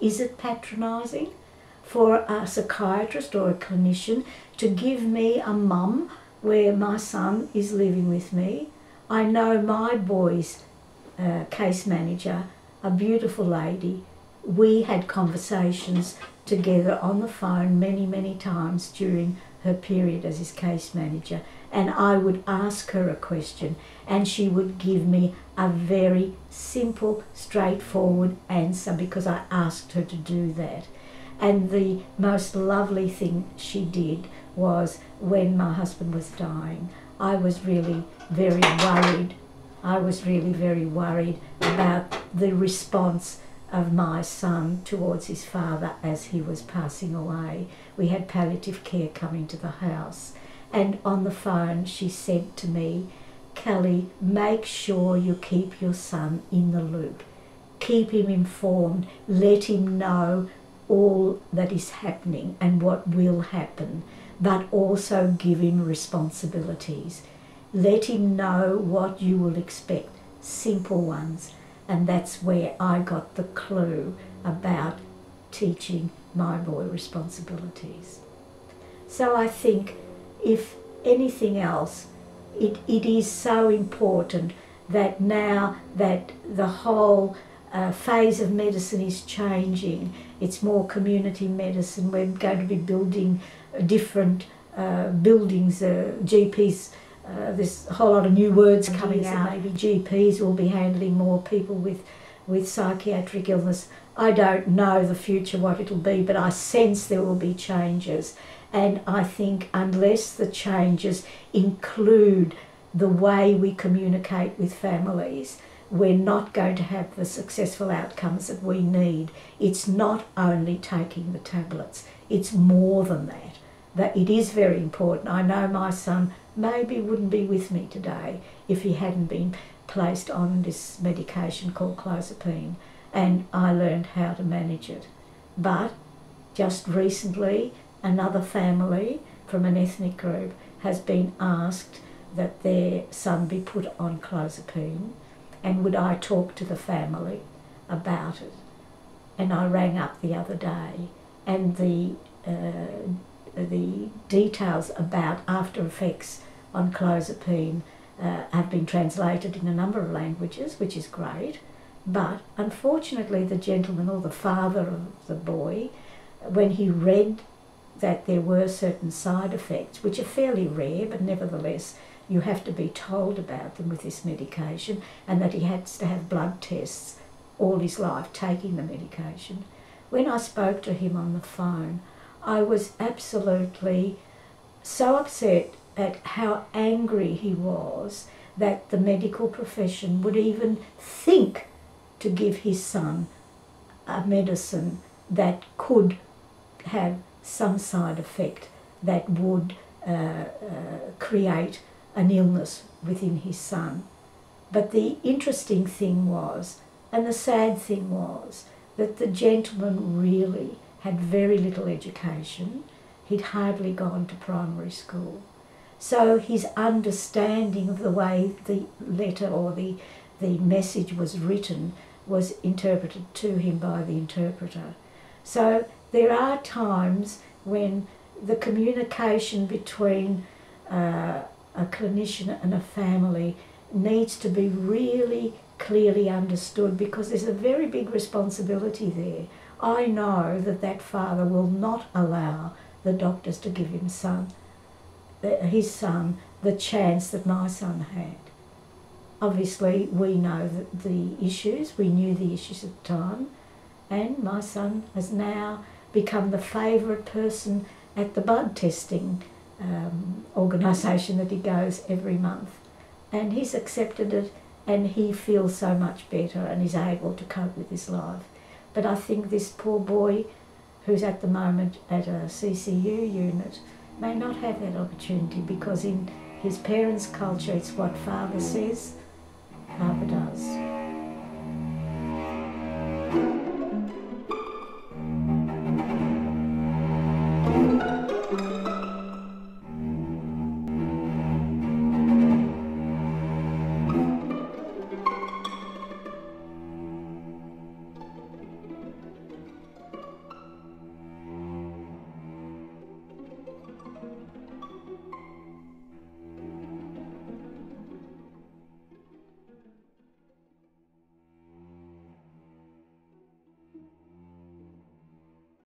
is it patronising for a psychiatrist or a clinician to give me a mum where my son is living with me? I know my boy's case manager, a beautiful lady. We had conversations together on the phone many, many times during her period as his case manager, and I would ask her a question and she would give me a very simple, straightforward answer because I asked her to do that. And the most lovely thing she did was when my husband was dying, I was really very worried. I was really very worried about the response of my son towards his father as he was passing away. We had palliative care coming to the house, and on the phone she said to me, "Kelly, make sure you keep your son in the loop. Keep him informed, let him know all that is happening and what will happen, but also give him responsibilities. Let him know what you will expect, simple ones." And that's where I got the clue about teaching my boy responsibilities. So I think, if anything else, it is so important that now that the whole phase of medicine is changing, it's more community medicine. We're going to be building different buildings, GPs. There's a whole lot of new words coming out. Maybe GPs will be handling more people with psychiatric illness. I don't know the future what it'll be, but I sense there will be changes. And I think unless the changes include the way we communicate with families, we're not going to have the successful outcomes that we need. It's not only taking the tablets, it's more than that. That it is very important. I know my son maybe wouldn't be with me today if he hadn't been placed on this medication called clozapine, and I learned how to manage it. But just recently, another family from an ethnic group has been asked that their son be put on clozapine, and would I talk to the family about it? And I rang up the other day, and the details about after effects on clozapine have been translated in a number of languages, which is great. But unfortunately, the gentleman, or the father of the boy, when he read that there were certain side effects, which are fairly rare, but nevertheless you have to be told about them with this medication, and that he has to have blood tests all his life taking the medication. When I spoke to him on the phone, I was absolutely so upset at how angry he was that the medical profession would even think to give his son a medicine that could have some side effect that would create an illness within his son. But the interesting thing was, and the sad thing was, that the gentleman really had very little education. He'd hardly gone to primary school. So his understanding of the way the letter or the message was written was interpreted to him by the interpreter. So there are times when the communication between a clinician and a family needs to be really clearly understood, because there's a very big responsibility there. I know that that father will not allow the doctors to give his son the chance that my son had. Obviously, we know that the issues, we knew the issues at the time, and my son has now become the favourite person at the blood testing organisation that he goes every month. And he's accepted it, and he feels so much better and is able to cope with his life. But I think this poor boy who's at the moment at a CCU unit may not have that opportunity, because in his parents' culture it's what father says, father does.